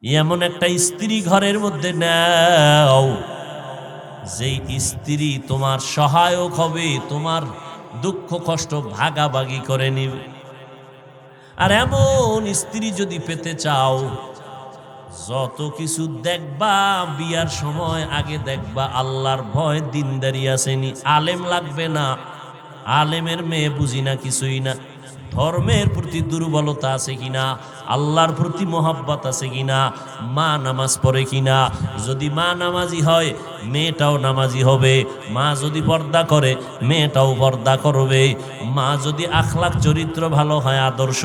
এমন একটা স্ত্রী ঘরের মধ্যে নাও যেই স্ত্রী তোমার সহায়ক হবে, তোমার দুঃখ কষ্ট ভাগাভাগি করে নিবে। আর এমন স্ত্রী যদি পেতে চাও, যত কিছু দেখবা বিয়ার সময় আগে দেখবা আল্লাহর ভয়, দিনদারি আসেনি। আলেম লাগবে না, আলেমের মেয়ে বুঝি না কিছুই না। ধর্মের প্রতি দুর্বলতা আছে কিনা, আল্লাহর প্রতি মোহাব্বত আছে কিনা, মা নামাজ পড়ে কিনা। যদি মা নামাজি হয় মেয়েটাও নামাজি হবে, মা যদি পর্দা করে মেয়েটাও পর্দা করবে, মা যদি আখলাক চরিত্র ভালো হয় আদর্শ,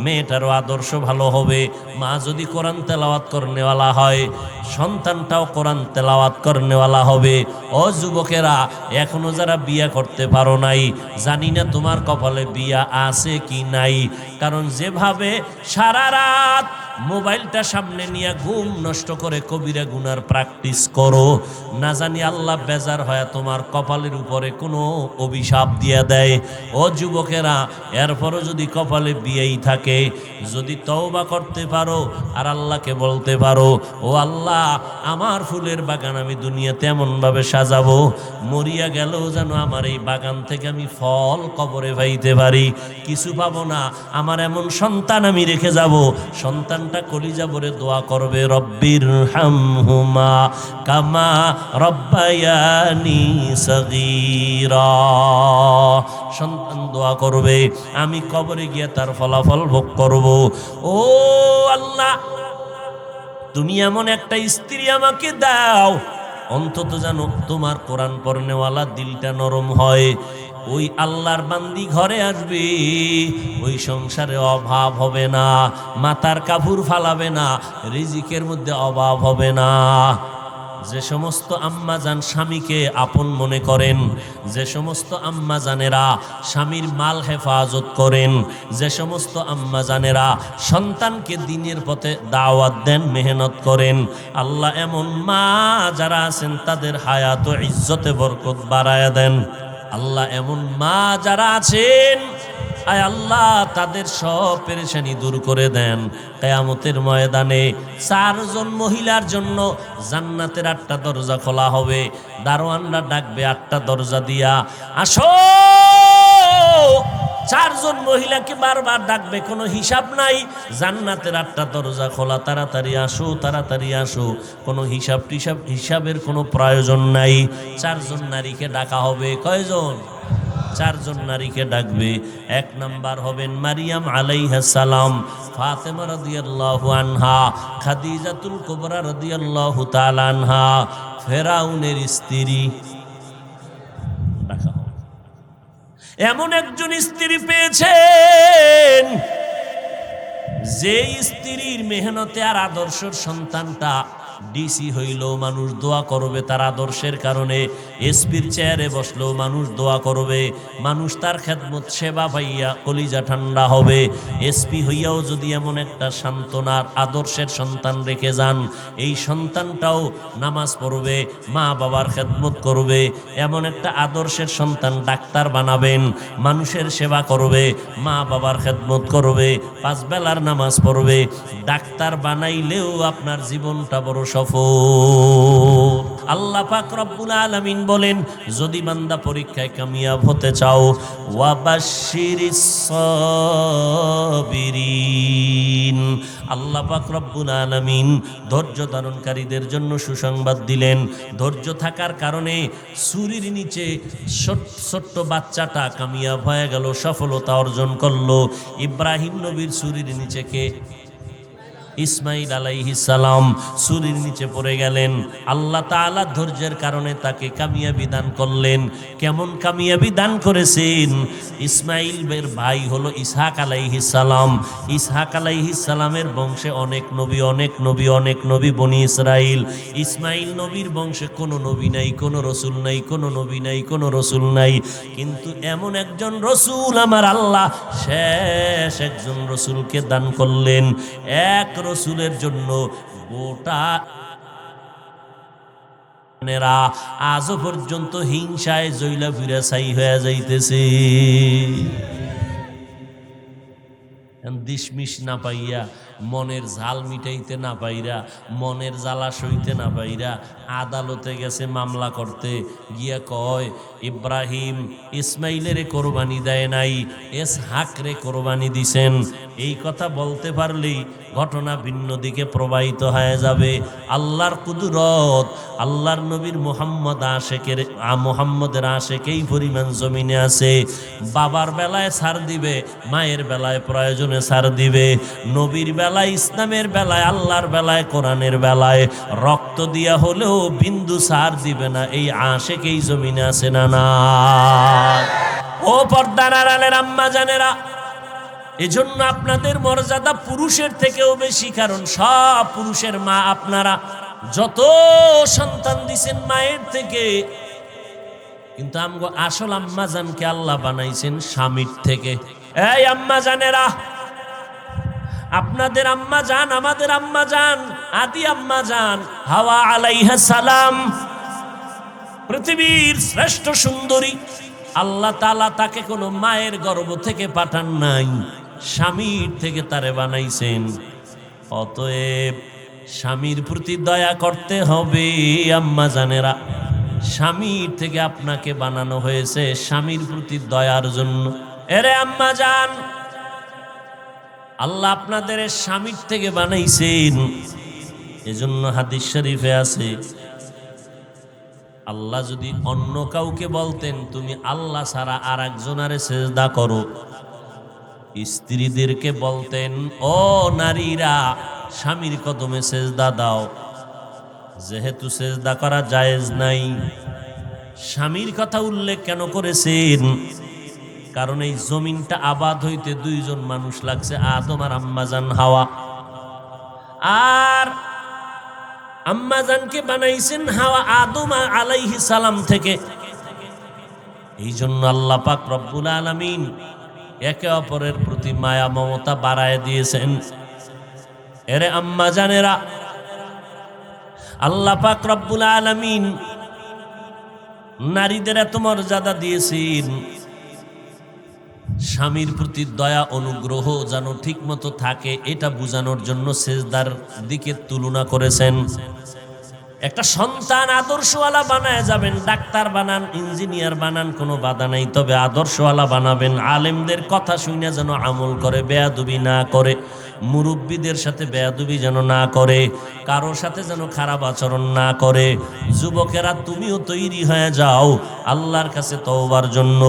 মেয়েটারও আদর্শ ভালো হবে। মা যদি কোরআন তেলাওয়াত করনেওয়ালা হয় সন্তানটাও কোরআন তেলাওয়াত করনেওয়ালা হবে। ও যুবকেরা, এখনো যারা বিয়া করতে পারো নাই, জানি না তোমার কপালে বিয়া আছে কি নাই। কারণ যেভাবে সারা রাত মোবাইলটা সামনে নিয়ে ঘুম নষ্ট করে কবিরা গুনার প্র্যাকটিস করো, না জানি আল্লাহ বেজার হয় তোমার কপালের উপরে কোনো অভিশাপ দিয়ে দেয়। ও যুবকেরা, এরপরও যদি কপালে বিয়েই থাকে, যদি তওবা করতে পারো আর আল্লাহকে বলতে পারো, ও আল্লাহ আমার ফুলের বাগান আমি দুনিয়াতে এমনভাবে সাজাবো, মরিয়া গেলেও যেন আমার এই বাগান থেকে আমি ফল কবরে পাইতে পারি। কিছু পাবো না, আমার এমন সন্তান আমি রেখে যাব, সন্তানটা কলিজা ভরে দোয়া করবে, রব্বির হামহুমা কামা রব্বায়ানি সগীরা। সন্তান দোয়া করবে, আমি কবরে গিয়ে তার ফলাফল ভোগ করব। ও আল্লাহ, তুমি এমন একটা স্ত্রী আমাকে দাও, অন্তত জানো তোমার কোরআন পড়নেওয়ালা দিলটা নরম হয়। ওই আল্লাহর বান্দি ঘরে আসবে, ওই সংসারে অভাব হবে না, মাথার কাপড় ফালাবে না, রিজিকের মধ্যে অভাব হবে না। যে সমস্ত আম্মা জান স্বামীকে আপন মনে করেন, যে সমস্ত আম্মা জানেরা স্বামীর মাল হেফাজত করেন, যে সমস্ত আম্মা জানেরা সন্তানকে দিনের পথে দাওয়াত দেন, মেহনত করেন, আল্লাহ এমন মা যারা আছেন তাদের হায়াত ও ইজ্জতে বরকত বাড়ায়া দেন। আল্লাহ এমন মা যারা আছেন, আয় আল্লাহ তাদের সব পেরেশানি দূর করে দেন। কিয়ামতের ময়দানে 4 জন মহিলার জন্য জান্নাতের 8টা দরজা খোলা হবে। দারোয়ানরা ডাকবে 8টা দরজা দিয়া, আসো। 4 জন মহিলাকে বারবার ডাকবে, কোনো হিসাব নাই। জান্নাতের 8টা দরজা খোলা, তাড়াতাড়ি আসো, তাড়াতাড়ি আসো। কোনো হিসাবের কোনো প্রয়োজন নাই। 4 জন নারীকে ডাকা হবে। কয়জন? 4 জন নারীকে ডাকবে। 1 নাম্বার হবেন মারিয়াম আলাইহিস সালাম, ফাতেমা রাদিয়াল্লাহু আনহা, খাদিজাতুল কুবরা রাদিয়াল্লাহু তাআলা আনহা, ফেরাউনের স্ত্রী। ডাকা হবে। এমন একজন স্ত্রী পেয়েছেন, যে স্ত্রীর মেহনতে আর আদর্শের সন্তানটা ডিসি হইলেও মানুষ দোয়া করবে, তার আদর্শের কারণে এসপির চেয়ারে বসলেও মানুষ দোয়া করবে, মানুষ তার খেদমত সেবা পাইয়া কলিজা ঠান্ডা হবে। এসপি হইয়াও যদি এমন একটা সান্ত্বনার আদর্শের সন্তান রেখে যান, এই সন্তানটাও নামাজ পড়বে, মা বাবার খেদমত করবে। এমন একটা আদর্শের সন্তান ডাক্তার বানাবেন, মানুষের সেবা করবে, মা বাবার খেদমত করবে, 5 বেলার নামাজ পড়বে। ডাক্তার বানাইলেও আপনার জীবনটা বড় সফল। আল্লাহ পাক রব্বুল আলামিন বলেন, যদি বান্দা পরীক্ষায় কামিয়াব হতে চাও, ওয়াবাশশিরিস সাবিরিন। আল্লাহ পাক রব্বুল আলামিন ধৈর্য ধারণকারীদের জন্য সুসংবাদ দিলেন। ধৈর্য থাকার কারণে চুরির নিচে ছোট্ট বাচ্চাটা কামিয়াব হয়ে গেল, সফলতা অর্জন করলো। ইব্রাহিম নবীর চুরির নিচে কে? ইসমাইল আলাইহিস সালাম চুরির নিচে পড়ে গেলেন। আল্লাহ তাআলা ধৈর্যের কারণে তাকে কামিয়াবি দান করলেন। কেমন কামিয়াবি দান করেছেন? ইসমাইলের ভাই হলো ইসহাক আলাইহিস সালাম। ইসহাক আলাইহিস সালামের বংশে অনেক নবী বনি ইসরাইল। ইসমাইল নবীর বংশে কোনো নবী নাই, কোনো রসুল নাই, কোনো নবী নাই, কোনো রসুল নাই। কিন্তু এমন একজন রসুল আমার আল্লাহ শেষ একজন রসুলকে দান করলেন। এক রসুলের জন্য গোটা আজও পর্যন্ত হিংসায় জৈলা ফিরা ছাই হয়ে যাইতেছে। দিশমিশ না পাইয়া মনের ঝাল মিটাইতে না পাইরা, মনের জ্বালা সইতে না পাইরা আদালতে গেছে মামলা করতে, গিয়া কয় ইব্রাহিম ইসমাইলের কোরবানি দেয় নাই, ইসহাকরে কোরবানি দিছেন। এই কথা বলতে পারলেই ঘটনা ভিন্ন দিকে প্রবাহিত হয়ে যাবে। আল্লাহর কুদরত, আল্লাহর নবীর মুহাম্মদের আশেক এই পরিমাণ জমিনে আছে। বাবার বেলায় ছাড় দিবে, মায়ের বেলায় প্রয়োজনে ছাড় দিবে, নবীর বেলায়, ইসলামের বেলায়, আল্লাহর বেলায়, কোরআনের বেলায় রক্ত দিয়া হলেও বিন্দু ছাড় দিবে না। এই আশেক এই জমিনে আছে না না? ও পর্দার আড়ালের আম্মা জানেরা, এজন্য আপনাদের মর্যাদা পুরুষের থেকেও বেশি, কারণ সব পুরুষের মা আপনারা। যত সন্তান দিছেন মায়ের থেকে, কিন্তু আমগো আসল আম্মা জানকে আল্লাহ বানাইছেন স্বামীর থেকে। এই আম্মা জানেরা, আপনাদের আম্মা জান, আমাদের আম্মা জান, আদি আম্মা জান হাওয়া আলাইহা সালাম, পৃথিবীর শ্রেষ্ঠ সুন্দরী। আল্লাহ তাআলা তাকে কোনো মায়ের গর্ভ থেকে পাঠান নাই, স্বামীর থেকে তারে বানাইছেন। অতএব স্বামীর প্রতি দয়া করতে হবে আম্মা জানেরা। স্বামীর থেকে আপনাকে বানানো হয়েছে স্বামীর প্রতি দয়ার জন্য। এরে আম্মা জান, আল্লাহ আপনাদের স্বামীর থেকে বানাইছেন। এজন্য হাদিস শরীফে আছে, আল্লাহ যদি অন্য কাউকে বলতেন তুমি আল্লাহ ছাড়া আর একজনারে সেজদা করো, স্ত্রীদেরকে বলতেন ও নারীরা স্বামীর কদমে সেজদা দাও। যেহেতু সেজদা করা জায়েজ নাই, স্বামীর কথা উল্লেখ কেন করেছেন? কারণ এই জমিনটা আবাদ হইতে দুইজন মানুষ লাগছে, আদম আর আম্মাজান হাওয়া। আর আম্মাজানকে বানাইছেন হাওয়া আদম আলাইহিস সালাম থেকে। এই জন্য আল্লাহ পাক রব্বুল আলামিন একে অপরের প্রতি মায়া মমতা বাড়ায় দিয়েছেন। এরে আম্মা জানেরা, আল্লাহ পাক রব্বুল আলামিন নারীদের এত মর্যাদা দিয়েছেন, স্বামীর প্রতি দয়া অনুগ্রহ যেন ঠিক মতো থাকে এটা বোঝানোর জন্য সেজদার দিকে তুলনা করেছেন। একটা সন্তান আদর্শওয়ালা বানায় যাবেন, ডাক্তার বানান, ইঞ্জিনিয়ার বানান, কোনো বাধা নাই, তবে আদর্শওয়ালা বানাবেন। আলেমদের কথা শুনে যেন আমল করে, বেয়াদবি না করে, মুরব্বীদের সাথে বেয়াদবি যেন না করে, কারোর সাথে যেন খারাপ আচরণ না করে। যুবকেরা তুমিও তৈরি হয়ে যাও আল্লাহর কাছে তওবার জন্য।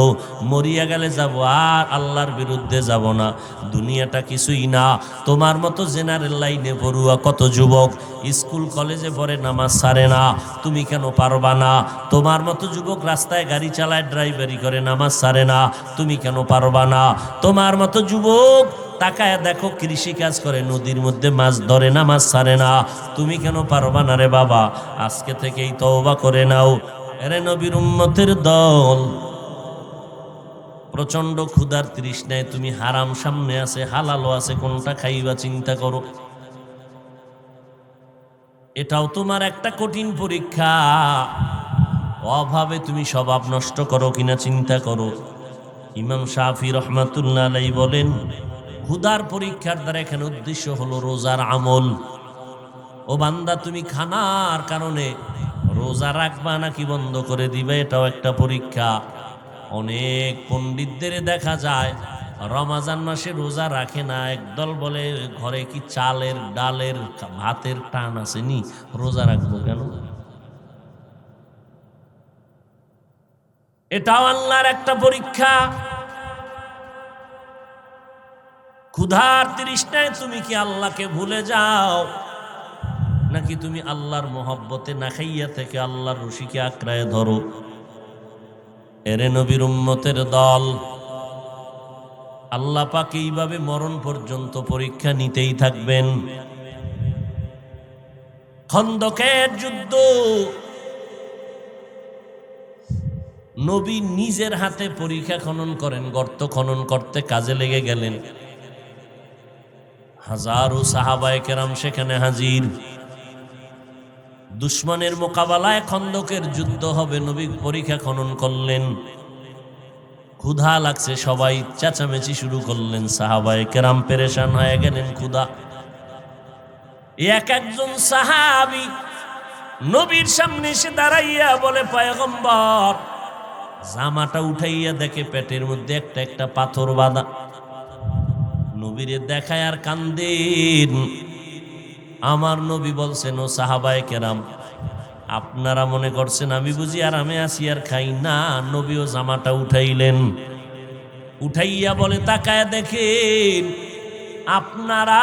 মরিয়া গেলে যাব, আর আল্লাহর বিরুদ্ধে যাব না। দুনিয়াটা কিছুই না। তোমার মতো জেনারেল লাইনে পড়ুয়া কত যুবক স্কুল কলেজে পড়ে নামাজ ছাড়ে না, তুমি কেন পারবা না? তোমার মতো যুবক রাস্তায় গাড়ি চালায়, ড্রাইভারি করে, নামাজ ছাড়ে না, তুমি কেন পারবা না? তোমার মতো যুবক তাকায় দেখো কৃষি কাজ করে, নদীর মধ্যে মাছ ধরে, নামাজ ছাড়ে না, তুমি কেন পারবা না রে বাবা? আজকে থেকেই তওবা করে নাও। এরে নবীর উম্মতের দল, প্রচন্ড ক্ষুধার তৃষ্ণায় তুমি হারাম সামনে আছে, হালালও আছে, কোনটা খাইবা চিন্তা করো। এটাও তোমার একটা কঠিন পরীক্ষা। অভাবে তুমি স্বভাব নষ্ট করো কিনা চিন্তা করো। ইমাম শাফি রহমাতুল্লাহ আলাইহি বলেন, ক্ষুধার পরীক্ষার দ্বারা এখানে উদ্দেশ্য হলো রোজার আমল। ও বান্দা, তুমি খানার কারণে রোজা রাখবা নাকি বন্ধ করে দিবে, এটাও একটা পরীক্ষা। অনেক পণ্ডিতদের দেখা যায় রমাজান মাসে রোজা রাখে না। একদল বলে ঘরে কি চালের, ডালের, ভাতের টান আসেনি, রোজা রাখবো কেন? এটাও আল্লাহর একটা পরীক্ষা। ক্ষুধার তৃষ্ণায় তুমি কি আল্লাহকে ভুলে যাও, নাকি তুমি আল্লাহর মহব্বতে না খাইয়া থেকে আল্লাহর রশিকে আঁকড়ায় ধরো? এরে নবীর উম্মতের দল, আল্লাহ পাক এইভাবে মরণ পর্যন্ত পরীক্ষা নিতেই থাকবেন। খন্দকের যুদ্ধ নবী নিজের হাতে পরীক্ষা খনন করেন, গর্ত খনন করতে কাজে লেগে গেলেন। হাজারো সাহাবায়ে কেরাম সেখানে হাজির। দুশ্মনের মোকাবেলায় খন্দকের যুদ্ধ হবে, নবী পরীক্ষা খনন করলেন। ক্ষুধা লাগছে, সবাই চেঁচামেচি শুরু করলেন। সাহাবায়ে কেরাম পেরেশান হয়ে গেলেন ক্ষুধা। এক একজন সাহাবী নবীর সামনে এসে দাঁড়াইয়া বলে, পয়গম্বর, জামাটা উঠাইয়া দেখে পেটের মধ্যে একটা একটা পাথর বাঁধা। নবীরে দেখায় আর কান্দেন। আমার নবী বলছেন, ও সাহাবায়ে কেরাম, আপনারা মনে করছেন আমি বুঝি আরামে আসি আর খাই না? নবীও জামাটা উঠাইলেন, উঠাইয়া বলে, তাকায় দেখেন, আপনারা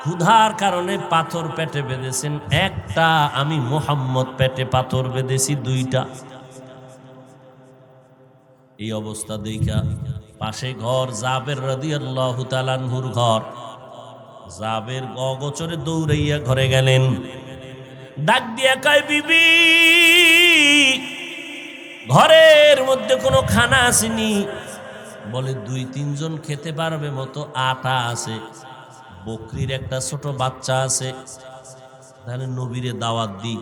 ক্ষুধার কারণে পাথর পেটে বেঁধেছেন একটা, আমি মুহাম্মদ পেটে পাথর বেঁধেছি দুইটা। এই অবস্থা দেখা পাশে ঘর জাবের রাদিয়াল্লাহু তাআলা আনহুর ঘর, জাবের অগোচরে দৌড়াইয়া ঘরে গেলেন। ডাক দিয়া কয়, বিবি, ঘরের মধ্যে কোনো খানা আসেনি? বলে, 2-3 জন খেতে পারবে মতো আটা আছে, বকরির একটা ছোট বাচ্চা আছে, তাহলে নবীরে দাওয়াত দিই।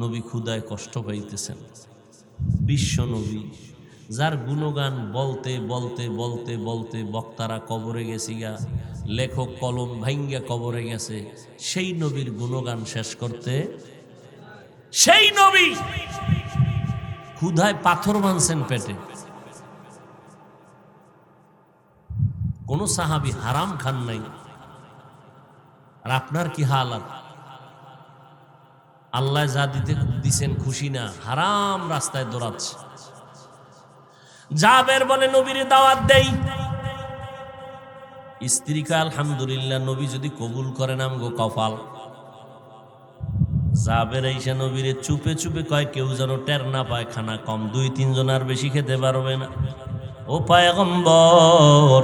নবী ক্ষুধায় কষ্ট পাইতেছেন। বিশ্ব নবী, যার গুণগান বলতে বলতে বলতে বলতে বক্তারা কবরে গেছি গা, লেখক কলম ভাঙ্গা কবরে গেছে, সেই নবীর গুণগান শেষ করতে, সেই নবী ক্ষুধায় পাথর বাঁধছেন পেটে। কোন সাহাবী হারাম খান নাই। আর আপনার কি হালাত? আল্লাহ যা দিতে দিছেন খুশি না, হারাম রাস্তায় দৌড়াচ্ছে। জাবের বলে, নবীর দাওয়াত দেই। স্ত্রীকে আলহামদুলিল্লাহ, নবী যদি কবুল করেন আমগো কপাল। জাবের আইসা নবীরে চুপে চুপে কয়, কেউ যেন টের না পায়, খানা কম, 2-3 জন আর বেশি খেতে পারবে না। ও পয়গম্বর,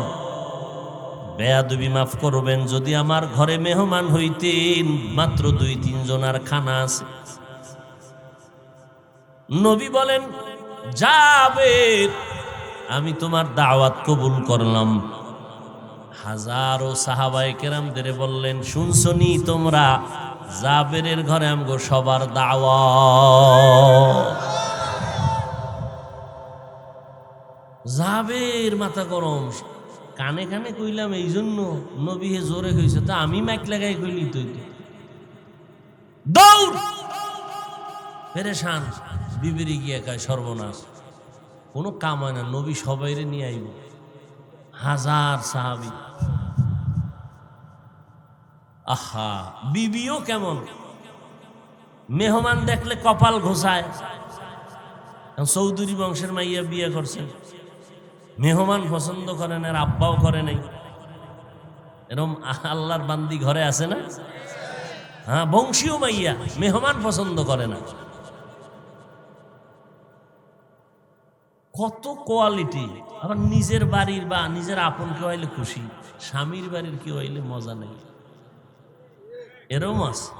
বেয়াদবি মাফ করবেন, যদি আমার ঘরে মেহমান হইতেন, মাত্র 2-3 জন আর খানা আছে। নবী বলেন, জাবের, আমি তোমার দাওয়াত কবুল করলাম। হাজারো সাহাবায়ে কেরামদের বললেন, শুনছনি তোমরা, জাবেরের ঘরে আমগো সবার দাওয়াত। জাবের মাথা গরম, কানে কানে কইলাম এই জন্য, নবী হে জোরে কইছে, তা আমি মাইক লাগাই কইলি তুই দৌড়। পেরেশান, বিবিরি গিয়া কয়, সর্বনাশ, কোনো কাম হয় না, নবী সবাইরে নিয়ে আইব। হাজার সাহাবী, আহা, বিবিও কেমন, মেহমান দেখলে কপাল ঘোষায়। চৌধুরী বংশের মাইয়া বিয়ে করছেন, মেহমান পছন্দ করেন, আর আব্বাও করে নাই। এরম আল্লাহর বান্দি ঘরে আছে না? হ্যাঁ, বংশীয় মাইয়া, মেহমান পছন্দ করে না। কত কোয়ালিটি। আবার নিজের বাড়ির বা নিজের আপন কেউ হইলে খুশি, স্বামীর বাড়ির কেউ হইলে মজা নেই, এরম আছে।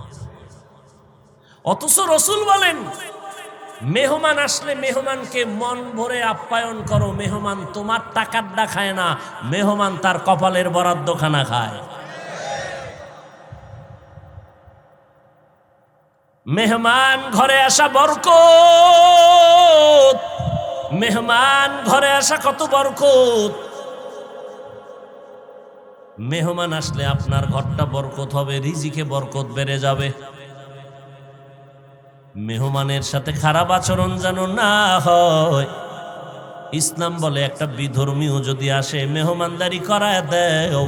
অথচ রসুল বলেন, মেহমান আসলে মেহমানকে মন ভরে আপ্যায়ন করো। মেহমান তোমার টাকারটা খায় না, মেহমান তার কপালের বরাদ্দ খানা খায়। মেহমান ঘরে আসা বরকত, মেহমান ঘরে আসা কত বরকত। মেহমান আসলে আপনার ঘরটা বরকত হবে, রিজিকে বরকত বেড়ে যাবে। মেহমানের সাথে খারাপ আচরণ যেন না হয়। ইসলাম বলে, একটা বিধর্মীও যদি আসে, মেহমানদারি করায় দেও,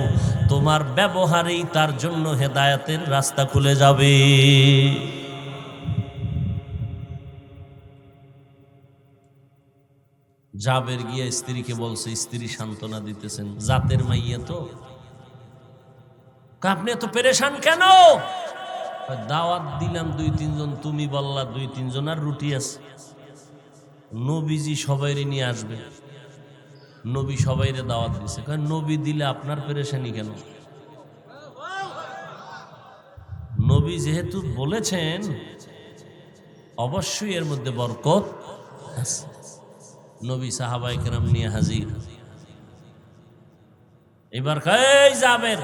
তোমার ব্যবহারেই তার জন্য হেদায়েতের রাস্তা খুলে যাবে। জাবের গিয়া স্ত্রীকে বলছে, স্ত্রী সান্ত্বনা দিতেছেন, জাতের মাইয়া তো, আপনি এত পেরেশান কেন? দাওয়াত দিলাম 2-3 জন, তুমি বললা 2-3 জন, আর রুটি আছে। নবীজি সবাইরে নিয়ে আসবে, নবী সবাইরে দাওয়াত দিছে। নবী দিলে আপনার পেরেশানি কেন? নবী যেহেতু বলেছেন, অবশ্যই এর মধ্যে বরকত আছে। নবী সাহাবায়ে কেরাম নিয়ে হাজির। এবার কই জাবের,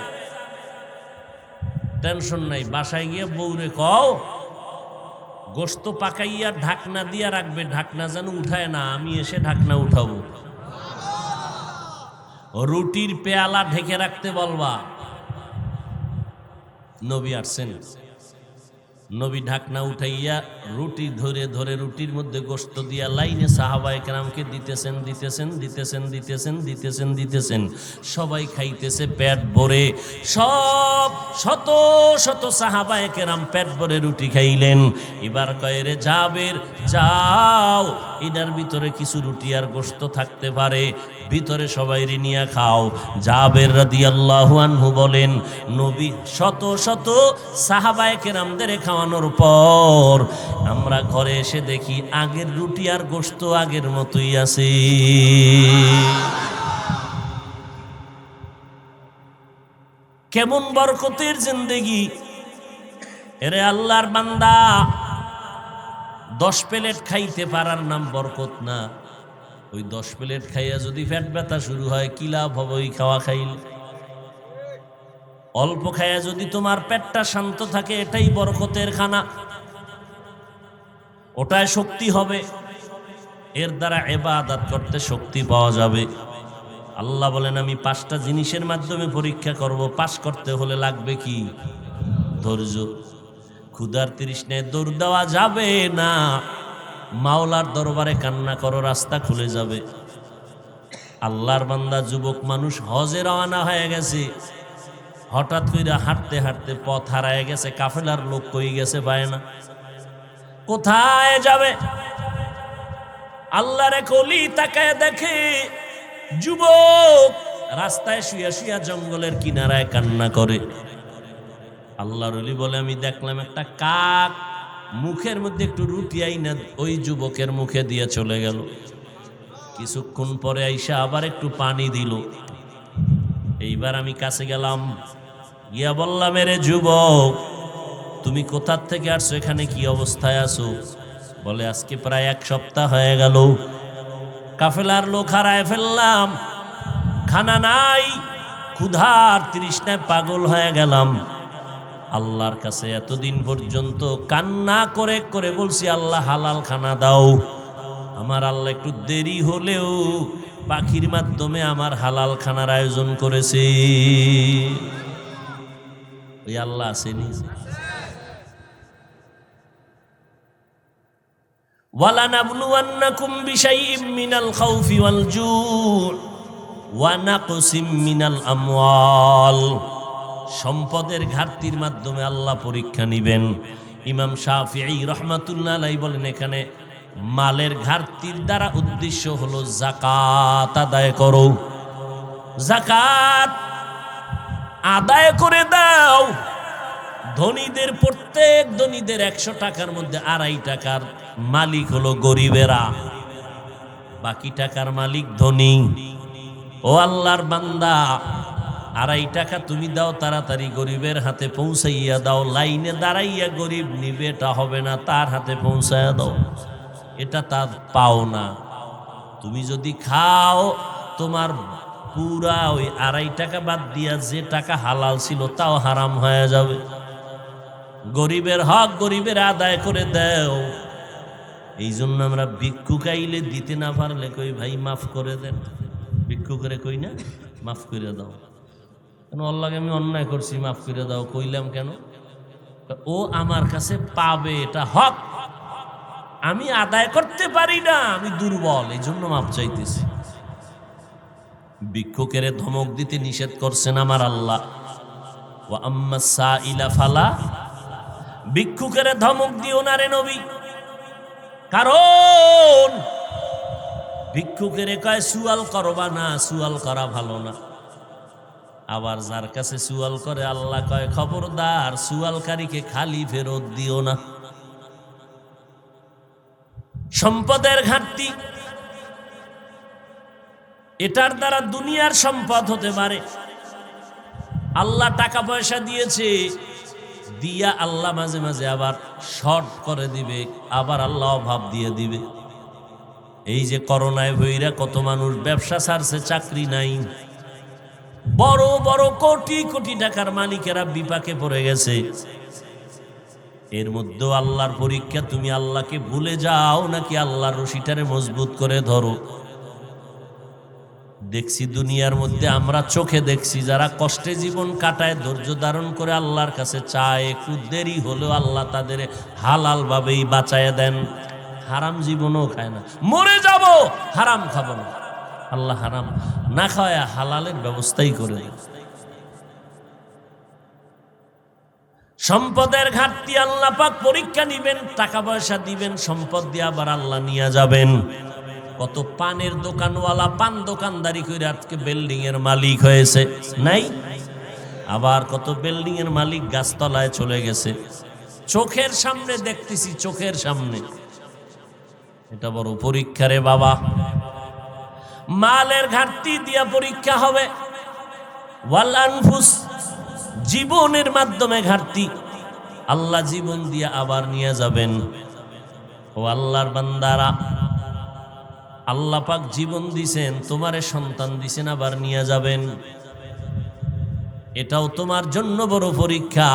টেনশন নাই, বাসায় গিয়ে বউরে কও গোশত পাকাইয়া ঢাকনা দিয়া রাখবে, ঢাকনা যেন উঠায় না, আমি এসে ঢাকনা উঠাবো। রুটির পেয়ালা ঢেকে রাখতে বলবা, নবী আসছেন, নবী ঢাকনা উঠাইয়া রুটি ধরে ধরে রুটির মধ্যে গোশত দিয়া লাইনে সাহাবায়ে কেরামকে দিতেছেন দিতেছেন দিতেছেন দিতেছেন দিতেছেন দিতেছেন, সবাই খাইতেছে পেট ভরে। সব শত শত সাহাবায়ে কেরাম পেট ভরে রুটি খাইলেন। এবার কয়, রে জাবের যাও, এটার ভিতরে কিছু রুটি আর গোশত থাকতে পারে, ভিতরে সবাই নিয়া খাও। জাবের রাদিয়াল্লাহু আনহু বলেন, নবী শত শত সাহাবায়ে কেরামদের খাওয়ানোর পর আমরা ঘরে এসে দেখি আগের রুটি আর গোশত আগের মতোই আছে। কেমন বরকতের জিন্দেগি! এরে আল্লাহর বান্দা, 10 প্লেট খাইতে পারার নাম বরকত না। ওই 10 প্লেট খাইয়া যদি পেট ব্যথা শুরু হয়, কি লাভ হবে ওই খাওয়া খাইলে? অল্প খাইয়া যদি তোমার পেটটা শান্ত থাকে, এটাই বরকতের খানা, ওটায় শক্তি হবে, এর দ্বারা ইবাদত করতে শক্তি পাওয়া যাবে। আল্লাহ বলেন, আমি 5টা জিনিসের মাধ্যমে পরীক্ষা করব, পাস করতে হলে লাগবে কি? ধৈর্য। ক্ষুধার তৃষ্ণায় দৌড় দেওয়া যাবে না, মাওলার দরবারে কান্না করো, রাস্তা খুলে যাবে। আল্লাহর বান্দা যুবক মানুষ হজে রওনা হয়ে গেছে, হঠাৎ করে হাঁটতে হাঁটতে পথ হারায় গেছে, কাফেলার লোক কই গেছে পায় না, কোথায় যাবে? আল্লাহর এক ওলি তাকায় দেখে যুবক রাস্তায় শুয়া শুয়া জঙ্গলের কিনারায় কান্না করে। আল্লাহর ওলি বলে, আমি দেখলাম একটা কাক মুখের মধ্যে একটু রুটি আইনা ওই যুবকের মুখে দিয়ে চলে গেল। কিছুক্ষণ পরে আইসা আবার একটু পানি দিল। এইবার আমি কাছে গেলাম, গিয়া বললাম, এরে যুবক, তুমি কোথার থেকে আসছো, এখানে কি অবস্থায় আছো? বলে, আজকে প্রায় 1 সপ্তাহ হয়ে গেল, কাফেলার লোক হারায় ফেললাম, খানা নাই, ক্ষুধার তৃষ্ণায় পাগল হয়ে গেলাম। আল্লাহর কাছে এতদিন পর্যন্ত কান্না করে করে বলছি, আল্লাহ হালাল খানা দাও। আমার আল্লাহ একটু দেরি হলেও পাখির মাধ্যমে আমার হালাল খানার আয়োজন করেছে। ওই আল্লাহ আসেনি? ওয়ালানাবলুওয়ান্নাকুম বিশাইইম মিনাল খাউফি ওয়াল জু' ওয়া নাকসিম মিনাল আমওয়াল। সম্পদের ঘাটতির মাধ্যমে আল্লাহ পরীক্ষা নিবেন। ইমাম শাফিঈ রাহমাতুল্লাহ আলাইহি বলেন, এখানে মালের ঘাটতির দ্বারা উদ্দেশ্য হলো যাকাত আদায় করো, যাকাত আদায় করে দাও। ধনীদের, প্রত্যেক ধনীদের 100 টাকার মধ্যে 2.5 টাকার মালিক হলো গরিবেরা, বাকি টাকার মালিক ধনী। ও আল্লাহর বান্দা, 2.5 টাকা তুমি দাও, তাড়াতাড়ি গরিবের হাতে পৌঁছাইয়া দাও। লাইনে দাঁড়াইয়া গরিব নিবে, এটা হবে না, তার হাতে পৌঁছাইয়া দাও, এটা তার পাও না। তুমি যদি খাও, তোমার পুরা ওই 2.5 টাকা বাদ দিয়া যে টাকা হালাল ছিল তাও হারাম হয়ে যাবে। গরিবের হক গরিবের আদায় করে দাও। এই জন্য আমরা ভিক্ষুক আইলে দিতে না পারলে কই, ভাই মাফ করে দেন। ভিক্ষু করে কই না, মাফ করে দাও। কেন? আল্লাহকে আমি অন্যায় করছি, মাফ করে দাও কইলাম কেন? ও আমার কাছে পাবে, এটা হক, আমি আদায় করতে পারি না, আমি দুর্বল, এই জন্য মাপ চাইতেছি। ভিক্ষুকের ধমক দিতে নিষেধ করছেন আমার আল্লাহ। ওয়া আম্মাস সাইলা ফালা, ভিক্ষুকের ধমক দিও না রে নবী, কারণ ভিক্ষুকের কয় সুয়াল করবা না, সুয়াল করা ভালো না। আবার যার কাছে সুয়াল করে আল্লাহ কয়, খবরদার সুয়ালকারীকে খালি ফেরত দিও না। সম্পদের ঘাটতি, এটার দ্বারা দুনিয়ার সম্পদ হতে পারে। আল্লাহ টাকা পয়সা দিয়েছে, দিয়া আল্লাহ মাঝে মাঝে আবার শর্ট করে দিবে, আবার আল্লাহ অভাব দিয়ে দিবে। এই যে করোনায় ভইরা কত মানুষ ব্যবসা ছাড়ছে, চাকরি নাই, বড় বড় কোটি কোটি টাকার মালিকেরা বিপাকে পড়ে গেছে। এর মধ্যেও আল্লাহর পরীক্ষা, তুমি আল্লাহকে ভুলে যাও নাকি আল্লাহর রশিটারে মজবুত করে ধরো। দেখছি দুনিয়ার মধ্যে আমরা চোখে দেখছি যারা কষ্টে জীবন কাটায় ধৈর্য ধারণ করে আল্লাহর কাছে চায়, একটু দেরি হলেও আল্লাহ তাদের হালাল ভাবেই বাঁচায় দেন। হারাম জীবনও খায় না, মরে যাব হারাম খাবো না, আল্লাহ হারাম না খাওয়া হালালের ব্যবস্থাই করে দেয়। সম্পদের ঘাটতি আল্লাহ পাক পরীক্ষা নিবেন, টাকা পয়সা দিবেন, সম্পদ দিয়ে আবার আল্লাহ নিয়ে যাবেন। কত পানের দোকানওয়ালা পান দোকানদারি করে আজকে বিল্ডিং এর মালিক হয়েছে নাই? আবার কত বিল্ডিং এর মালিক গাছতলায় চলে গেছে, চোখের সামনে দেখতেছি, চোখের সামনে। এটা বড় পরীক্ষা রে বাবা। মালের ঘাটতি দিয়া পরীক্ষা হবে, ওয়াল আনফুস, জীবনের মাধ্যমে ঘাটতি, আল্লাহ জীবন দিয়া আবার নিয়ে যাবেন। ও আল্লাহর বান্দারা, আল্লাহ পাক জীবন দিছেন, তোমারে সন্তান দিছেন, আবার নিয়ে যাবেন। এটাও তোমার জন্য বড় পরীক্ষা।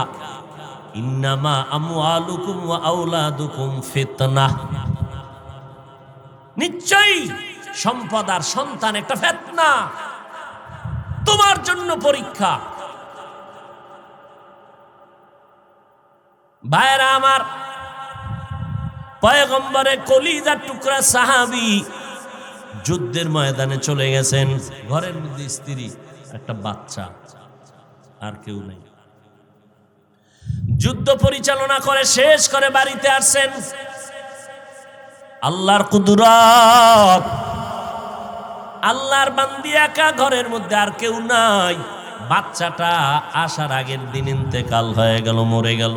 ইন্নামা আমওয়ালুকুম ওয়া আওলাদুকুম ফিতনাহ, নিশ্চয়ই সম্পদ আর সন্তান একটা ফিতনা, তোমার জন্য পরীক্ষা। ভাইরা আমার, পয়গম্বরের কলিজার টুকরা সাহাবী যুদ্ধের ময়দানে চলে গেছেন, ঘরের মধ্যে স্ত্রী, একটা বাচ্চা, আর কেউ নেই। যুদ্ধ পরিচালনা করে শেষ করে বাড়িতে আসছেন। আল্লাহর কুদরত, আল্লাহর বান্দি একা ঘরের মধ্যে, আর কেউ নাই। বাচ্চাটা আসার আগের দিন ইন্তেকাল হয়ে গেল, মরে গেল।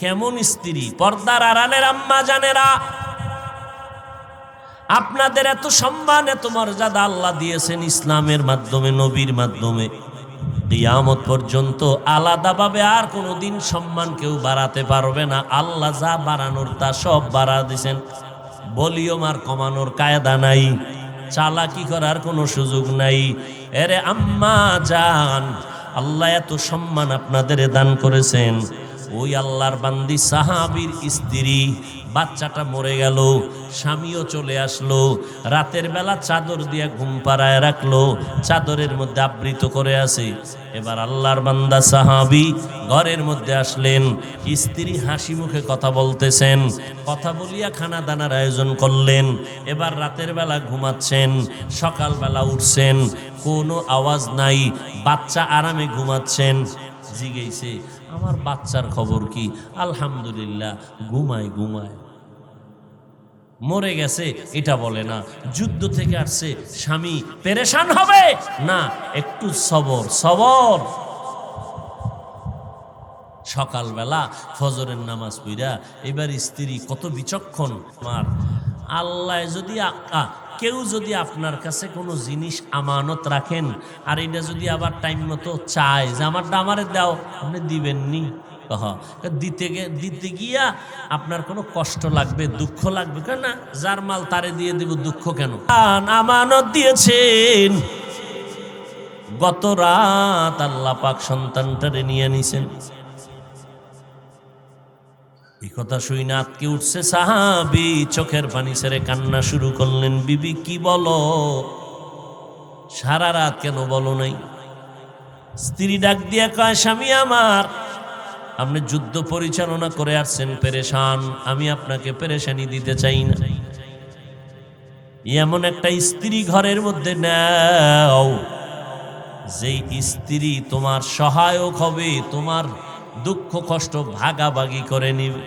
কেমন স্ত্রী! পর্দার আড়ালের আম্মা জানেরা, আপনাদের এত সম্মান এত মর্যাদা আল্লাহ দিয়েছেন ইসলামের মাধ্যমে, নবীর মাধ্যমে। কিয়ামত পর্যন্ত আলাদাভাবে আর কোনোদিন সম্মান কেউ বাড়াতে পারবে না। আল্লাহ যা বাড়ানোর তা সব বাড়া দিয়েছেন, ভলিউম আর কমানোর কায়দা নাই, চালাকি করার কোনো সুযোগ নাই। এরে আম্মা জান, আল্লাহ এত সম্মান আপনাদের দান করেছেন। ওই আল্লাহর বান্দি সাহাবীর স্ত্রী, বাচ্চাটা মরে গেল, স্বামীও চলে আসলো, রাতের বেলা চাদর দিয়ে ঘুম পাড়ায় রাখলো, চাদরের মধ্যে আবৃত করে আছে। এবার আল্লাহর বান্দা সাহাবী ঘরের মধ্যে আসলেন, স্ত্রী হাসি মুখে কথা বলতেছেন, কথা বলিয়া খানা দানার আয়োজন করলেন। এবার রাতের বেলা ঘুমাচ্ছেন, সকালবেলা উঠছেন, কোনো আওয়াজ নাই, বাচ্চা আরামে ঘুমাচ্ছেন। জিজ্ঞেসে, আমার বাচ্চার খবর কি? আলহামদুলিল্লাহ, ঘুমায় ঘুমায়। মরে গেছে এটা বলে না, যুদ্ধ থেকে আসছে, স্বামী পেরেশান হবে না, একটু সবর সবর। সকালবেলা ফজরের নামাজ পড়া, এবার স্ত্রী কত বিচক্ষণ। আমার আল্লাহ যদি কেউ যদি আপনার কাছে কোনো জিনিস আমানত রাখেন, আর এটা যদি আবার টাইম মতো চায় যে আমারটা আমারে দাও, আপনি দিবেননি। দিতে গিয়া আপনার কোনো কষ্ট লাগবে, দুঃখ লাগবে, কেন না? যার মাল তারে দিয়ে দেব, দুঃখ কেন? আমানত দিয়েছেন, গত রাত আল্লাহ পাক সন্তানটারে নিয়ে নিছেন। এই কথা শুই না আতকে উঠছে সাহাবী, চোখের পানি ছেড়ে কান্না শুরু করলেন। বিবি কি বলো, সারা রাত কেন বলো নাই? স্ত্রী ডাক দিয়া কয়, স্বামী আমার, আপনি যুদ্ধ পরিচালনা করে আসছেন, পেরেশান, আমি আপনাকে পেরেশানি দিতে চাই না। এমন একটা স্ত্রী ঘরের মধ্যে নাও, যেই স্ত্রী তোমার সহায়ক হবে, তোমার দুঃখ কষ্ট ভাগাভাগি করে নিবে।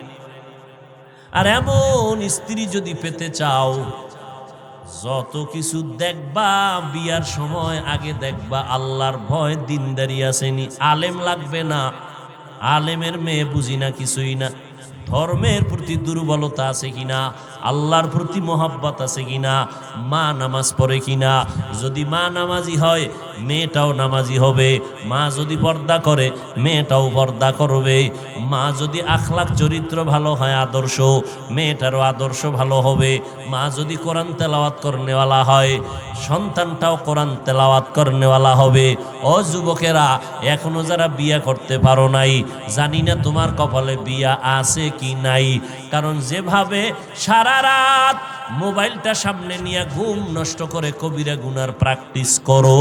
আর এমন স্ত্রী যদি পেতে চাও, যত কিছু দেখবা বিয়ার সময় আগে দেখবা আল্লাহর ভয়, দিনদারি আসেনি। আলেম লাগবে না, আলেমের মেয়ে বুঝি না কিছুই না। ধর্মের প্রতি দুর্বলতা আছে কিনা, আল্লাহর প্রতি মোহাব্বত আছে কিনা, মা নামাজ পড়ে কিনা। যদি মা নামাজি হয়, মেয়েটাও নামাজি হবে। মা যদি পর্দা করে, মেয়েটাও পর্দা করবে। মা যদি আখলাক চরিত্র ভালো হয়, আদর্শ, মেয়েটারও আদর্শ ভালো হবে। মা যদি কোরআন তেলাওয়াত করনেওয়ালা হয়, সন্তানটাও কোরআন তেলাওয়াত করনেওয়ালা হবে। ও যুবকেরা, এখনো যারা বিয়া করতে পারো নাই, জানি না তোমার কপালে বিয়া আছে কি নাই। কারণ যেভাবে সারা রাত মোবাইলটা সামনে নিয়ে ঘুম নষ্ট করে কবিরা গুনার প্র্যাকটিস করো,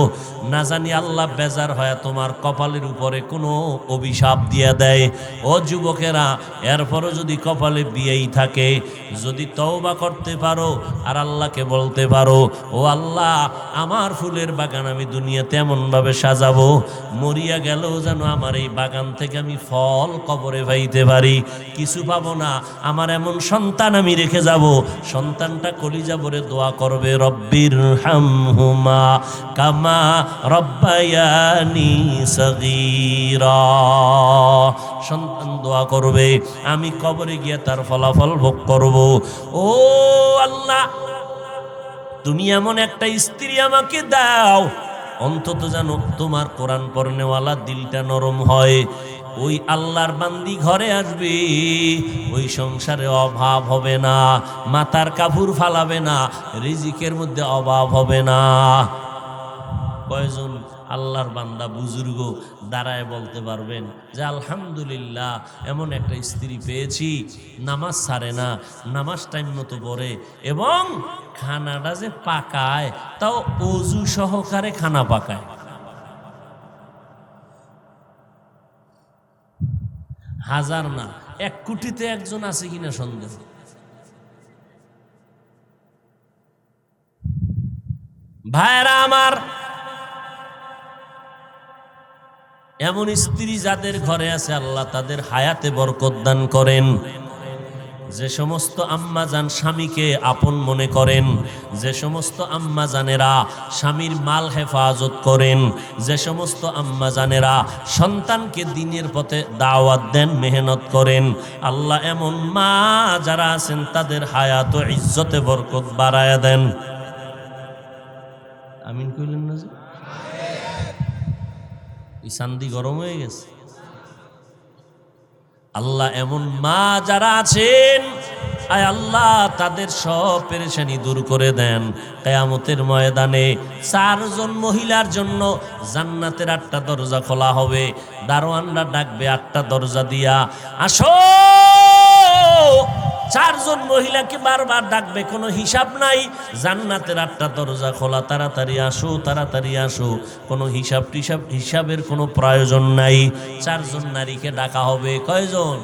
না জানি আল্লাহ বেজার হয় তোমার কপালের উপরে কোনো অভিশাপ দিয়ে দেয়। ও যুবকেরা, এরপরও যদি কপালে বিয়েই থাকে, যদি তওবা করতে পারো আর আল্লাহকে বলতে পারো, ও আল্লাহ আমার ফুলের বাগান আমি দুনিয়াতে এমনভাবে সাজাবো, মরিয়া গেলেও যেন আমার এই বাগান থেকে আমি ফল কবরে পাইতে পারি, কিছু পাবো না, আমার এমন সন্তান আমি রেখে যাব, সন্তানটা কলিজা ভরে দোয়া করবে, রব্বির হামহুমা কামা রব্বায়ানি সগীরা। সন্তান দোয়া করবে, আমি কবরে গিয়ে তার ফলাফল ভোগ করব। ও আল্লাহ, তুমি এমন একটা স্ত্রী আমাকে দাও, অন্তত যেন তোমার কোরআন পড়নেওয়ালা দিলটা নরম হয়। ওই আল্লাহর বান্দি ঘরে আসবে, ওই সংসারে অভাব হবে না, মাথার কাপড় ফালাবে না, রিজিকের মধ্যে অভাব হবে না। কয়জন আল্লাহর বান্দা বুজুর্গ দাঁড়ায় বলতে পারবেন যে আলহামদুলিল্লাহ এমন একটা স্ত্রী পেয়েছি, নামাজ ছাড়ে না, নামাজ টাইম মতো পড়ে, এবং খানাটা যে পাকায় তাও অজু সহকারে খানা পাকায়। হাজার না, 1 কোটিতে একজন আছে কিনা সন্দেহ। ভাইরা আমার, এমন স্ত্রী যাদের ঘরে আছে আল্লাহ তাদের হায়াতে বরকত দান করেন। যে সমস্ত আম্মা জান স্বামীকে আপন মনে করেন, যে সমস্ত আম্মা জানেরা স্বামীর মাল হেফাজত করেন, যে সমস্ত আম্মা জানেরা সন্তানকে দ্বীনের পথে দাওয়াত দেন, মেহনত করেন, আল্লাহ এমন মা যারা আছেন তাদের হায়াত ও ইজ্জতে বরকত বাড়ায়া দেন। আমিন কইলেন না যে? এই চান্দি গরম হয়ে গেছে। আল্লাহ এমন মা যারা আছেন, আয় আল্লাহ তাদের সব পেরেশানি দূর করে দেন। কিয়ামতের ময়দানে 4 জন মহিলার জন্য জান্নাতের 8টা দরজা খোলা হবে, দারোয়ানরা ডাকবে 8টা দরজা দিয়া, আসো। 4 জন মহিলাকে বারবার ডাকবে, কোনো হিসাব নাই, জান্নাতের 8টা দরজা খোলা, তাড়াতাড়ি আসো, তাড়াতাড়ি আসো, কোনো হিসাবের কোনো প্রয়োজন নাই। 4 জন নারীকে ডাকা হবে। কয়জন?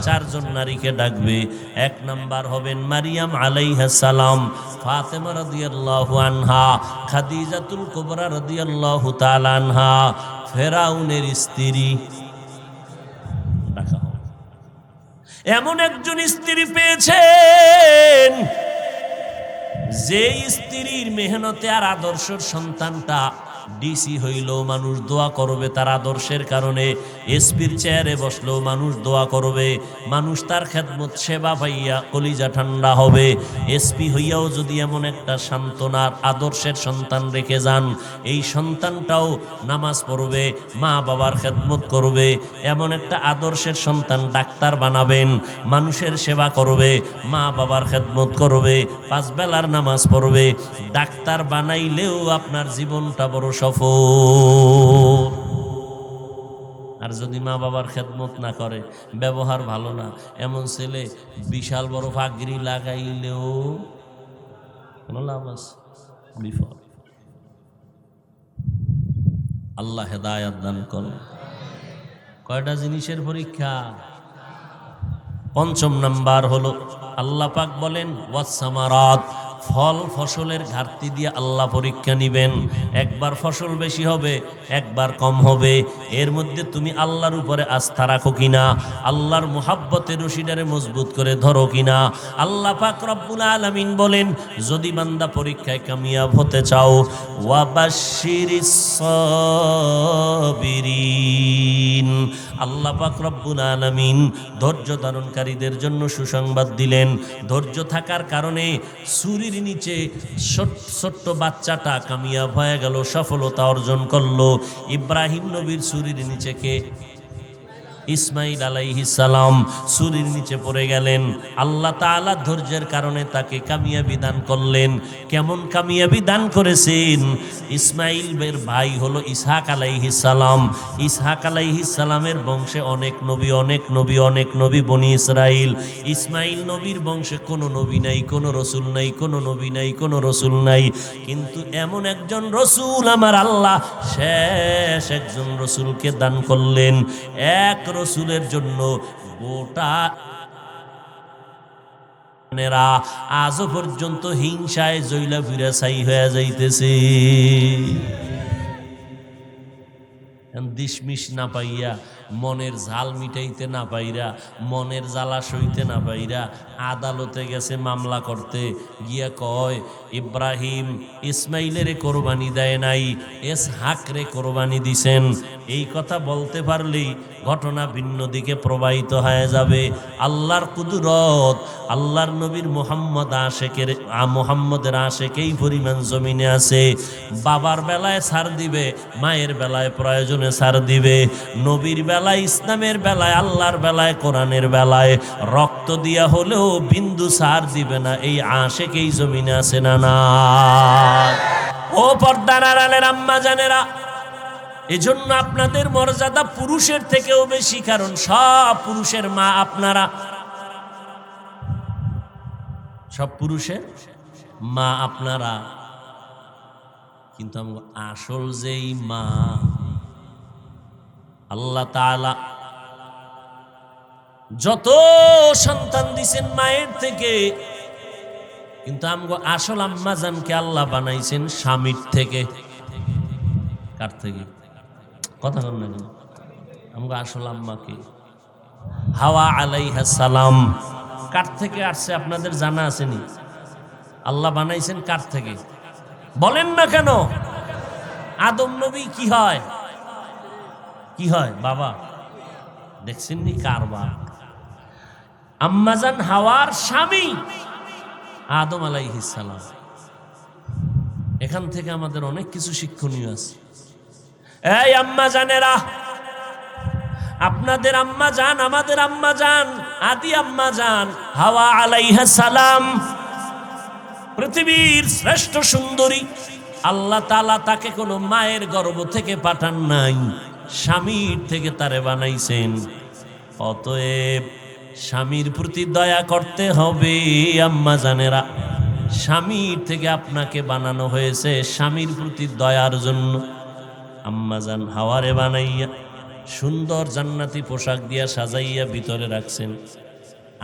4 জন নারীকে ডাকবে। 1 নাম্বার হবেন মারিয়াম আলাইহিস সালাম, ফাতেমা রাদিয়াল্লাহু আনহা, খাদিজাতুল কুবরা রাদিয়াল্লাহু তাআলা আনহা, ফেরাউনের স্ত্রী। ডাকা হবে। এমন একজন স্ত্রী পেয়েছেন যে স্ত্রীর মেহনতে আর আদর্শের সন্তানটা ডিসি হইলেও মানুষ দোয়া করবে, তার আদর্শের কারণে এসপির চেয়ারে বসলেও মানুষ দোয়া করবে, মানুষ তার খেদমত সেবা পাইয়া কলিজা ঠান্ডা হবে। এসপি হইয়াও যদি এমন একটা সান্ত্বনার আদর্শের সন্তান রেখে যান, এই সন্তানটাও নামাজ পড়বে, মা বাবার খেদমত করবে। এমন একটা আদর্শের সন্তান ডাক্তার বানাবেন, মানুষের সেবা করবে, মা বাবার খেদমত করবে, 5 বেলার নামাজ পড়বে। ডাক্তার বানাইলেও আপনার জীবনটা বড় সফল। আর যদি মা বাবার খেদমত না করে, ব্যবহার ভালো না, এমন ছেলে বিশাল বড় পাগড়ি লাগাইলেও কোনো লাভ আছে? বিফল। আল্লাহ হেদায়াত দান করুন। কয়টা জিনিসের পরীক্ষা? 5ম নাম্বার হলো আল্লাহ পাক বলেন ওয়াসসামারাত, ফল ফসলের ঘাটতি দিয়ে আল্লাহ পরীক্ষা নিবেন। একবার ফসল বেশি হবে, একবার কম হবে, এর মধ্যে তুমি আল্লাহর উপরে আস্থা রাখো কিনা, আল্লাহর মুহাব্বতের রশিদারে মজবুত করে ধরো কিনা। আল্লাহ পাক রব্বুল আলামিন বলেন, যদি বান্দা পরীক্ষায় কামিয়াব হতে চাও, ওয়াবাশশিরিস সাবিরিন, আল্লাহ পাক রব্বুল আলামিন ধৈর্য ধারণকারীদের জন্য সুসংবাদ দিলেন। ধৈর্য থাকার কারণে সুরির নিচে ছোট্ট বাচ্চাটা কামিয়াব হয়ে গেল, সফলতা অর্জন করলো। ইব্রাহিম নবীর সুরির নিচে কে? ইসমাইল আলাইহিস সালাম ছুরির নিচে পড়ে গেলেন। আল্লাহ তাআলা ধৈর্যের কারণে তাকে কামিয়াবি দান করলেন। কেমন কামিয়াবি দান করেছেন? ইসমাইলের ভাই হলো ইসহাক আলাইহিস সালাম। ইসহাক আলাইহিস সালামের বংশে অনেক নবী, অনেক নবী, অনেক নবী বনি ইসরাইল। ইসমাইল নবীর বংশে কোনো নবী নাই, কোনো রসুল নাই, কোনো নবী নাই, কোনো রসুল নাই। কিন্তু এমন একজন রসুল আমার আল্লাহ শেষ একজন রসুলকে দান করলেন। এক রসুলের জন্য গোটা আজও পর্যন্ত হিংসায় জৈলা ফিরা ছাই হয়ে যাইতেছে। দিশমিশ না পাইয়া, মনের ঝাল মিটাইতে না পাইরা, মনের জ্বালা সইতে না পাইরা আদালতে গেছে মামলা করতে গিয়া কয় ইব্রাহিম ইসমাইলের কোরবানি দেয় নাই, ইসহাকরে কোরবানি দিছেন। এই কথা বলতে পারলেই ঘটনা ভিন্ন দিকে প্রবাহিত হয়ে যাবে। আল্লাহর কুদরত, আল্লাহর নবীর মুহাম্মদের আশেক এই পরিমাণ জমিনে আছে। বাবার বেলায় ছাড় দিবে, মায়ের বেলায় প্রয়োজনে ছাড় দিবে, নবীর বেলায়, ইসলামের বেলায়, আল্লাহর বেলায়, কোরআনের বেলায় রক্ত দিয়া হলেও বিন্দু ছাড় দিবে না। এই আশেক এই জমিনে আছে না না? ও পর্দার আড়ালের আম্মা জানেরা, এজন্য আপনাদের মর্যাদা পুরুষের থেকেও বেশি, কারণ সব পুরুষের মা আপনারা, সব পুরুষের মা আপনারা। কিন্তু আসল যেই মা আল্লাহ তাআলা যত সন্তান দিছেন মায়ের থেকে, কিন্তু আমগো আসল আম্মা জানকে আল্লাহ বানাইছেন স্বামীর থেকে। কার থেকে? কথা বল না। আমগো আসল আম্মাকে হাওয়া আলাইহিস সালাম কার থেকে আসছে আপনাদের জানা আছেনি? আল্লাহ বানাইছেন কার থেকে বলেন না কেন? আদম নবী কি হয়, কি হয়? বাবা দেখছেন নি কার বাপ? আম্মাজান হাওয়ার স্বামী আদম আলাইহিস সালাম। এখান থেকে আমাদের অনেক কিছু শিক্ষণীয় আছে। এই আম্মা জানেরা, আপনাদের আম্মা জান, আমাদের আম্মা জান, আদি আম্মা জান হাওয়া আলাইহিস সালাম পৃথিবীর শ্রেষ্ঠ সুন্দরী। আল্লাহ তাআলা তাকে কোনো মায়ের গর্ভ থেকে পাঠান নাই, স্বামীর থেকে তারে বানাইছেন। অতএব স্বামীর প্রতি দয়া করতে হবে আম্মা জানেরা। স্বামীর থেকে আপনাকে বানানো হয়েছে স্বামীর প্রতি দয়ার জন্য। আম্মা জান হাওয়ারে বানাইয়া সুন্দর জান্নাতি পোশাক দিয়া সাজাইয়া ভিতরে রাখছেন।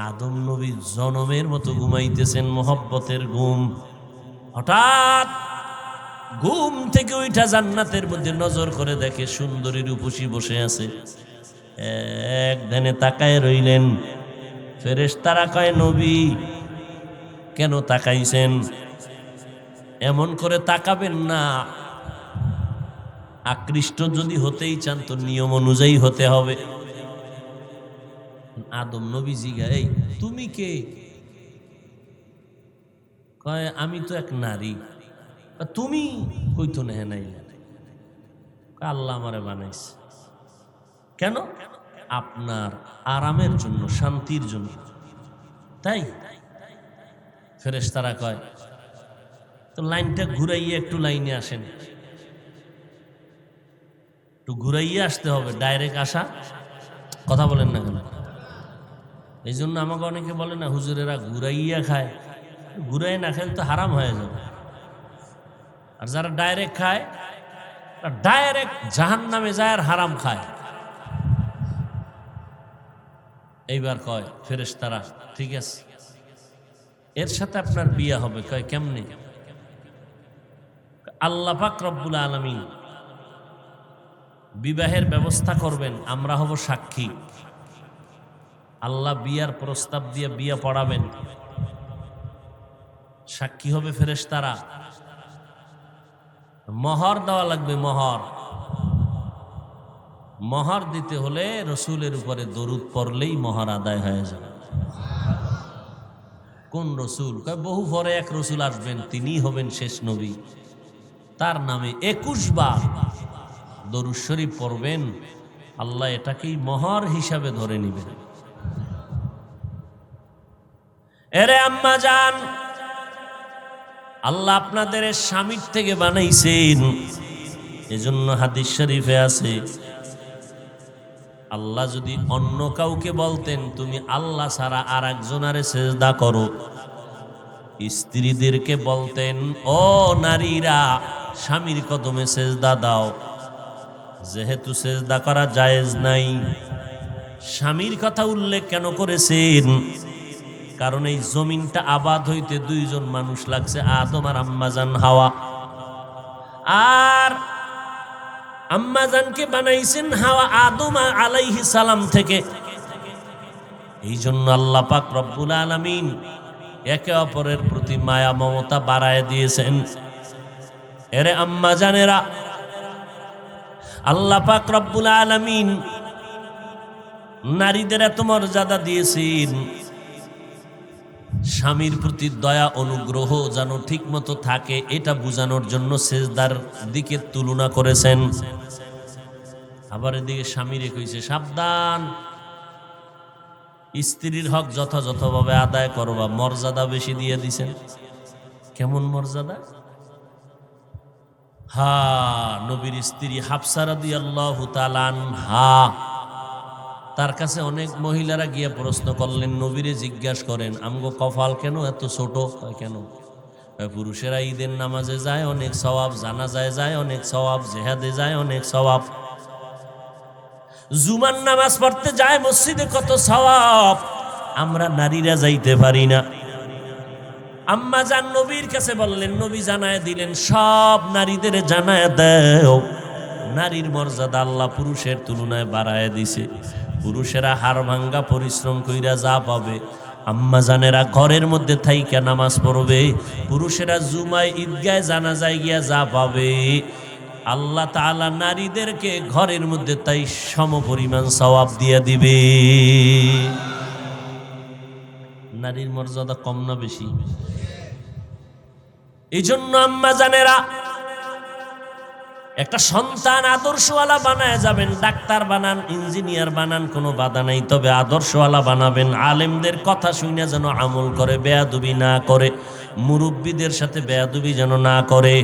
আদম নবী জনমের মতো ঘুমাইতেছেন, মোহব্বতের ঘুম। হঠাৎ ঘুম থেকে উঠা জান্নাতের মধ্যে নজর করে দেখে সুন্দরী রূপসী বসে আছে। এক ধ্যানে তাকায় রইলেন। ফেরেশতারা কয় নবী কেন তাকাইছেন? এমন করে তাকাবেন না। আকৃষ্ট যদি হতেই চান তো নিয়ম অনুযায়ী হতে হবে। আদম নবী জিজ্ঞাসা, এই তুমি কে? কয় আমি তো এক নারী। তুমি কইতো না? নাই, আল্লাহ আমারে বানাইছে। কেন? আপনার আরামের জন্য, শান্তির জন্য। তাই ফেরেশতারা কয় তো লাইনটা ঘুরাইয়া একটু লাইনে আসেন। একটু ঘুরাইয়া আসতে হবে, ডাইরেক্ট আসা কথা বলেন না কেন? এই জন্য আমাকে অনেকে বলে না হুজুরেরা ঘুরাইয়া খায়। ঘুরাই না খেলে তো হারাম হয়ে যাবে। আর যারা ডাইরেক্ট খায়, ডাইরেক্ট জাহান্নামে যায় আর হারাম খায়। এইবার কয় ফেরেশতারা ঠিক আছে, এর সাথে আপনার বিয়ে হবে। কয় কেমনে? আল্লাহ পাক রব্বুল আলামিন বিবাহের ব্যবস্থা করবেন, আমরা হব সাক্ষী। আল্লাহ বিয়ার প্রস্তাব দিয়ে বিয়ে পড়াবেন, সাক্ষী হবে ফেরেশতারা। মোহর দেওয়া লাগবে। মোহর দিতে হলে রসুলের উপরে দরুদ পড়লেই মোহর আদায় হয়ে যাবে। কোন রসুল? বহু পরে এক রসুল আসবেন, তিনিই হবেন শেষ নবী। তার নামে 21 বার দরুদ শরীফ পড়বেন, আল্লাহ এটাকেই মহর হিসাবে ধরে নিবেন। এরে আম্মা জান, আল্লাহ আপনাদের স্বামীর থেকে বানাইছেন। এজন্য হাদিস শরীফে আছে, আল্লাহ যদি অন্য কাউকে বলতেন তুমি আল্লাহ ছাড়া আর একজনারে সেজদা করো, স্ত্রীদেরকে বলতেন ও নারীরা স্বামীর কদমে সেজদা দাও। যেহেতু সেজদা করা জায়েজ নাই, স্বামীর কথা উল্লেখ কেন করেছেন? কারণ এই জমিনটা আবাদ হইতে দুইজন মানুষ লাগছে, আদম আর আম্মাজান হাওয়া। আর আম্মাজানকে বানাইছেন হাওয়া আদম আলাইহিস সালাম থেকে। এই জন্য আল্লাহ পাক রব্বুল আলামিন একে অপরের প্রতি মায়া মমতা বাড়ায় দিয়েছেন। এরে আম্মাজানেরা, আল্লাহ পাক রব্বুল আলামিন নারীদের এত মর্যাদা দিয়েছেন, স্বামীর প্রতি দয়া অনুগ্রহ যেন ঠিক মতো থাকে এটা বোঝানোর জন্য সেজদার দিকে তুলনা করেছেন। আবার এদিকে স্বামীরে কইছে সাবধান, স্ত্রীর হক যথাযথভাবে আদায় করবা। মর্যাদা বেশি দিয়ে দিছেন। কেমন মর্যাদা? নবীর স্ত্রী হাফসা রাদিয়াল্লাহু তাআলা আনহা, তার কাছে অনেক মহিলারা গিয়ে প্রশ্ন করলেন, নবীরে জিজ্ঞাসা করেন আমগো কপাল কেন এত ছোট? কেন? পুরুষেরা ঈদের নামাজে যায় অনেক সওয়াব, জানাজায় যায় অনেক সওয়াব, জিহাদে যায় অনেক সওয়াব, জুমার নামাজ পড়তে যায় মসজিদে কত সওয়াব, আমরা নারীরা যাইতে পারি না। আম্মা জান নবীর কাছে বললেন, নবী জানায় দিলেন সব নারীদের জানায় দাও, নারীর মর্যাদা আল্লাহ পুরুষের তুলনায় বাড়ায় দিছে। পুরুষেরা হাড় ভাঙ্গা পরিশ্রম কইরা যা পাবে, আম্মা জানেরা ঘরের মধ্যে থাইকা নামাজ পড়বে, পুরুষেরা জুমায় ঈদগায় জানাজায় গিয়া যা পাবে, আল্লাহ তাআলা নারীদেরকে ঘরের মধ্যে তাই সমপরিমাণ সওয়াব দিয়া দিবে। নারীর মর্যাদা কম না বেশি? এই জন্য আম্মা জানেরা একটা সন্তান আদর্শওয়ালা বানায় যাবেন, ডাক্তার বানান, ইঞ্জিনিয়ার বানান, কোনো বাধা নাই, তবে আদর্শওয়ালা বানাবেন। আলেমদের কথা শুনে যেন আমল করে, বেয়াদবি না করে, মুরব্বীদের সাথে বেয়াদবি যেন না করে,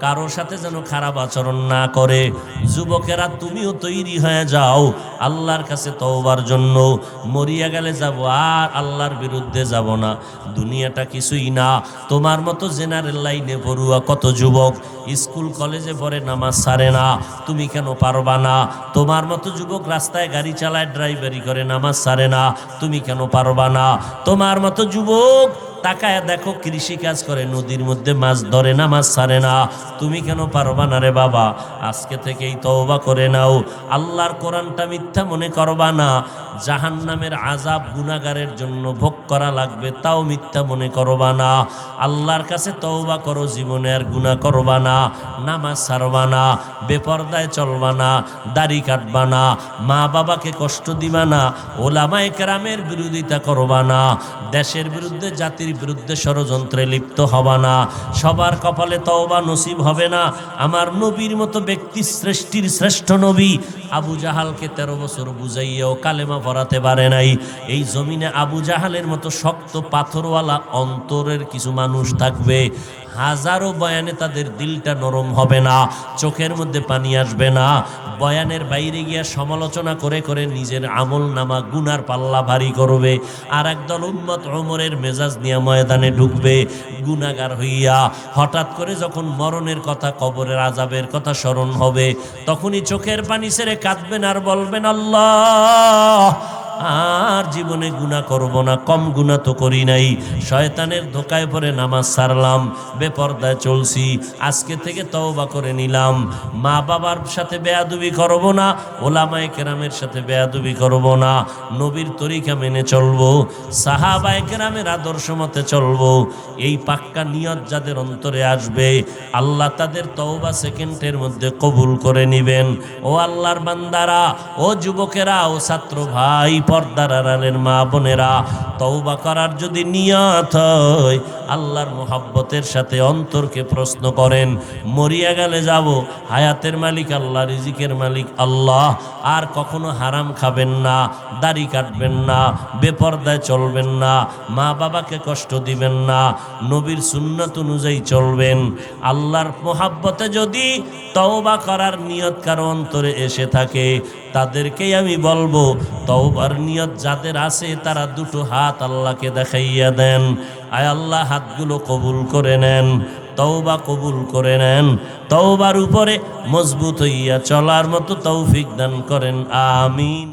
কারোর সাথে যেন খারাপ আচরণ না করে। যুবকেরা তুমিও তৈরি হয়ে যাও আল্লাহর কাছে তওবার জন্য। মরিয়া গেলে যাব, আর আল্লাহর বিরুদ্ধে যাব না। দুনিয়াটা কিছুই না। তোমার মতো জেনারেল লাইনে পড়ুয়া কত যুবক স্কুল কলেজে পড়ে নামাজ ছাড়ে না, তুমি কেন পারবা না? তোমার মতো যুবক রাস্তায় গাড়ি চালায়, ড্রাইভারি করে, নামাজ ছাড়ে না, তুমি কেন পারবা না? তোমার মতো যুবক তাকায় দেখো কৃষি কাজ করে, নদীর মধ্যে মাছ ধরে, নামাজ ছাড়ে না, তুমি কেন পারবা না রে বাবা? আজকে থেকেই তওবা করে নাও। আল্লাহর কোরআনটা মিথ্যা মনে করবা না। জাহান্নামের আযাব গুনাহগারের জন্য ভোগ করা লাগবে, তাও মিথ্যা মনে করবা না। আল্লাহর কাছে তওবা করো, জীবনে আর গুনাহ করবা না, নামাজ ছাড়বা না, বেপরদায় চলবা না, দাড়ি কাটবা না, মা বাবাকে কষ্ট দিবা না, ওলামায়ে কেরামের বিরোধিতা করবা না, দেশের বিরুদ্ধে জাতির বিরুদ্ধে ষড়যন্ত্রে লিপ্ত হবা না। সবার কপালে তওবা নসিব হবে না। আমার নবীর মতো ব্যক্তি, শ্রেষ্ঠীর শ্রেষ্ঠ নবী আবু জাহালকে 13 বছর বুঝাইয়াও কালেমা পড়াতে পারে নাই। এই জমিনে আবু জাহালের মতো শক্ত পাথরওয়ালা অন্তরের কিছু মানুষ থাকবে, হাজারো বয়ানে তাদের দিলটা নরম হবে না, চোখের মধ্যে পানি আসবে না। বয়ানের বাইরে গিয়া সমালোচনা করে করে নিজের আমল নামা গুনার পাল্লা ভারী করবে। আর একদল উম্মত ওমরের মেজাজ নিয়ে ময়দানে ঢুকবে গুনাহগার হইয়া। হঠাৎ করে যখন মরণের কথা, কবরের আযাবের কথা স্মরণ হবে, তখনই চোখের পানি ছেড়ে কাঁদবেন আর বলবেন, আল্লাহ আর জীবনে গুনাহ করব না, কম গুনাহ তো করি নাই, শয়তানের ধোকায় পড়ে নামাজ ছাড়লাম, বেপরদায় চলছি, আজকে থেকে তওবা করে নিলাম। মা বাবার সাথে বেয়াদবি করব না, ওলামায়ে কেরামের সাথে বেয়াদবি করব না, নবীর তরিকা মেনে চলবো, সাহাবায়ে কেরামের আদর্শ মতে চলবো। এই পাক্কা নিয়ত যাদের অন্তরে আসবে, আল্লাহ তাদের তওবা সেকেন্ডের মধ্যে কবুল করে নিবেন। ও আল্লাহর বান্দারা, ও যুবকেরা, ও ছাত্র ভাই, পর্দার আড়ালের মা বোনেরা, তওবা করার যদি নিয়ত হয় আল্লাহর মোহাব্বতের সাথে অন্তরকে প্রশ্ন করেন। মরিয়া গেলে যাব, হায়াতের মালিক আল্লাহ, রিজিকের মালিক আল্লাহ। আর কখনো হারাম খাবেন না, দাড়ি কাটবেন না, বেপরদায় চলবেন না, মা বাবাকে কষ্ট দিবেন না, নবীর সুন্নাত অনুযায়ী চলবেন। আল্লাহর মোহাব্বতে যদি তওবা করার নিয়ত কারো অন্তরে এসে থাকে, তাদেরকেই আমি বলবো, তওবার নিয়ত যাদের আছে তারা দুটো হাত আল্লাহকে দেখাইয়া দেন। আয় আল্লাহ, হাতগুলো কবুল করে নেন, তওবা কবুল করে নেন, তওবার উপরে মজবুত হইয়া চলার মতো তৌফিক দান করেন। আমিন।